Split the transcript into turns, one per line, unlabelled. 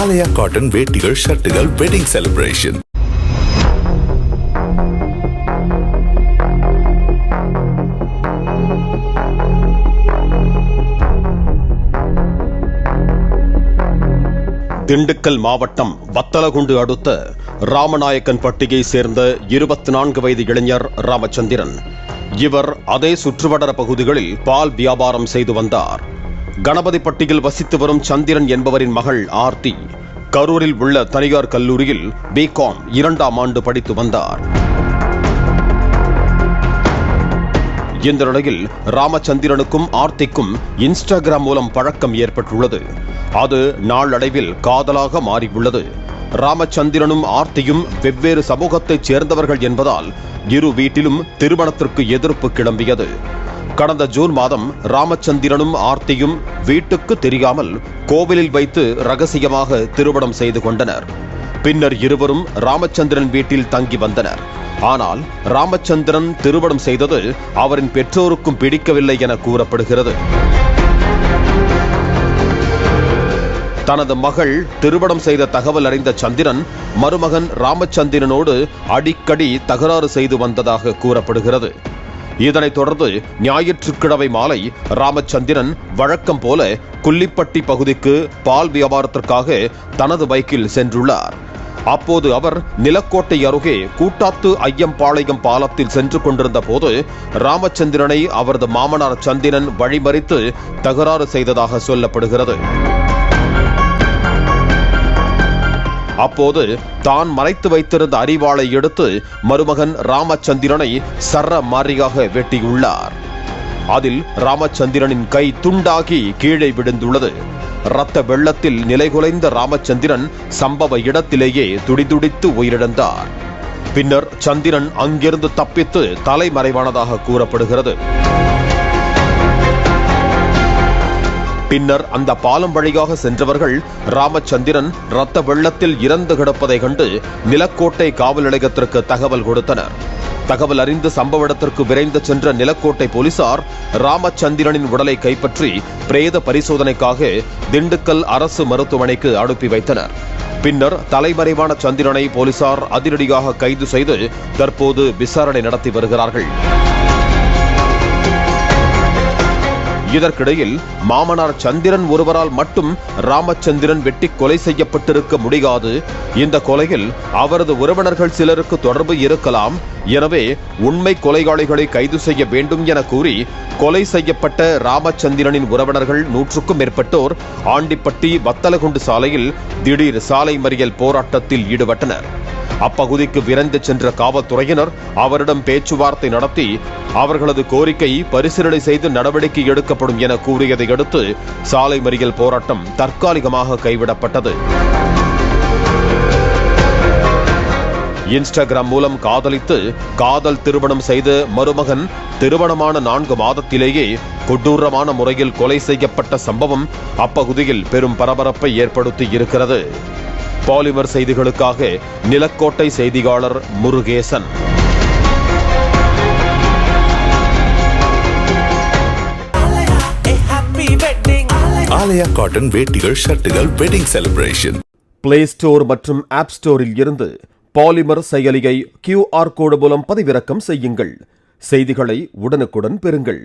ஆலயா cotton வேட்டிகள், ஷர்ட்டுகள், wedding celebration.
Dindigul மாவட்டம் வத்தலகுண்டு அடுத்த ராமநாயக்கன்பட்டியை சேர்ந்த 24 வயது இளைஞர் ராமச்சந்திரன். இவர் அதே சுற்றுவட்டார பகுதிகளில் பால் வியாபாரம் செய்து வந்தார். கணபதிப்பட்டியில் வசித்து வரும் சந்திரன் என்பவரின் மகள் ஆர்த்தி கரூரில் உள்ள தனியார் கல்லூரியில் பிகாம் 2ஆம் ஆண்டு படித்து வந்தார். இந்த நிலையில் ராமச்சந்திரனுக்கும் ஆர்த்திக்கும் இன்ஸ்டாகிராம் மூலம் பழக்கம் ஏற்பட்டுள்ளது. அது நாளடைவில் காதலாக மாறியுள்ளது. ராமச்சந்திரனும் ஆர்த்தியும் வெவ்வேறு சமூகத்தைச் சேர்ந்தவர்கள் என்பதால் இரு வீட்டிலும் திருமணத்திற்கு எதிர்ப்பு கிளம்பியது. கடந்த ஜூன் மாதம் ராமச்சந்திரனும் ஆர்த்தியும் வீட்டுக்கு தெரியாமல் கோவிலில் வைத்து ரகசியமாக திருமணம் செய்து கொண்டனர். பின்னர் இருவரும் ராமச்சந்திரன் வீட்டில் தங்கி வந்தனர். ஆனால் ராமச்சந்திரன் திருமணம் செய்தது அவரின் பெற்றோருக்கும் பிடிக்கவில்லை என கூறப்படுகிறது. தனது மகள் திருமணம் செய்த தகவல் அறிந்த சந்திரன் மருமகன் ராமச்சந்திரனோடு அடிக்கடி தகராறு செய்து வந்ததாக கூறப்படுகிறது. இதனைத் தொடர்ந்து ஞாயிற்றுக்கிழமை மாலை ராமச்சந்திரன் வழக்கம் போல குள்ளிப்பட்டி பகுதிக்கு பால் வியாபாரத்திற்காக தனது பைக்கில் சென்றுள்ளார். அப்போது அவர் நிலக்கோட்டை அருகே கூட்டாத்து ஐயம்பாளையம் பாலத்தில் சென்று கொண்டிருந்த போது ராமச்சந்திரனை அவரது மாமனார் சந்திரன் வழிமறித்து தகராறு செய்ததாக சொல்லப்படுகிறது. அப்போது தான் மறைத்து வைத்திருந்த அரிவாளை எடுத்து மருமகன் ராமச்சந்திரனை சர மாரியாக வெட்டியுள்ளார். அதில் ராமச்சந்திரனின் கை துண்டாகி கீழே விழுந்துள்ளது. இரத்த வெள்ளத்தில் நிலைகுலைந்த ராமச்சந்திரன் சம்பவ இடத்திலேயே துடிதுடித்து உயிரிழந்தார். பின்னர் சந்திரன் அங்கிருந்து தப்பித்து தலைமறைவானதாக கூறப்படுகிறது. பின்னர் அந்த பாலம் வழியாக சென்றவர்கள் ராமச்சந்திரன் இரத்த வெள்ளத்தில் இறந்து கிடப்பதை கண்டு நிலக்கோட்டை காவல் நிலையத்திற்கு தகவல் கொடுத்தனர். தகவல் அறிந்து சம்பவ இடத்திற்கு விரைந்து சென்ற நிலக்கோட்டை போலீசார் ராமச்சந்திரனின் உடலை கைப்பற்றி பிரேத பரிசோதனைக்காக திண்டுக்கல் அரசு மருத்துவமனைக்கு அனுப்பி வைத்தனர். பின்னர் தலைமறைவான சந்திரனை போலீசார் அதிரடியாக கைது செய்து தற்போது விசாரணை நடத்தி வருகிறார்கள். இதற்கிடையில் மாமனார் சந்திரன் ஒருவரால் மட்டும் ராமச்சந்திரன் வெட்டி கொலை செய்யப்பட்டிருக்க முடியாது. இந்த கொலையில் அவரது உறவினர்கள் சிலருக்கு தொடர்பு இருக்கலாம். எனவே உண்மை கொலையாளிகளை கைது செய்ய வேண்டும் என கூறி கொலை செய்யப்பட்ட ராமச்சந்திரனின் உறவினர்கள் 100க்கும் மேற்பட்டோர் ஆண்டிப்பட்டி வத்தலகுண்டு சாலையில் திடீர் சாலை மறியல் போராட்டத்தில் ஈடுபட்டனர். அப்பகுதிக்கு விரைந்து சென்ற காவல்துறையினர் அவரிடம் பேச்சுவார்த்தை நடத்தி அவர்களது கோரிக்கை பரிசீலனை செய்து நடவடிக்கை எடுக்கப்படும் என கூறியதை அடுத்து சாலை மறியல் போராட்டம் தற்காலிகமாக கைவிடப்பட்டது. இன்ஸ்டாகிராம் மூலம் காதலித்து காதல் திருமணம் செய்த மருமகன் திருமணமான 4 மாதத்திலேயே கொடூரமான முறையில் கொலை செய்யப்பட்ட சம்பவம் அப்பகுதியில் பெரும் பரபரப்பை ஏற்படுத்தி இருக்கிறது. பாலிமர் செய்திகளுக்காக நிலக்கோட்டை செய்தியாளர் முருகேசன்.
ஆலயா காட்டன் வேட்டிகள், ஷர்ட்டுகள், வெட்டிங் செலிப்ரேஷன்.
பிளே ஸ்டோர் மற்றும் ஆப் ஸ்டோரில் இருந்து பாலிமர் செயலியை QR கோடு மூலம் பதிவிறக்கம் செய்யுங்கள். செய்திகளை உடனுக்குடன் பெறுங்கள்.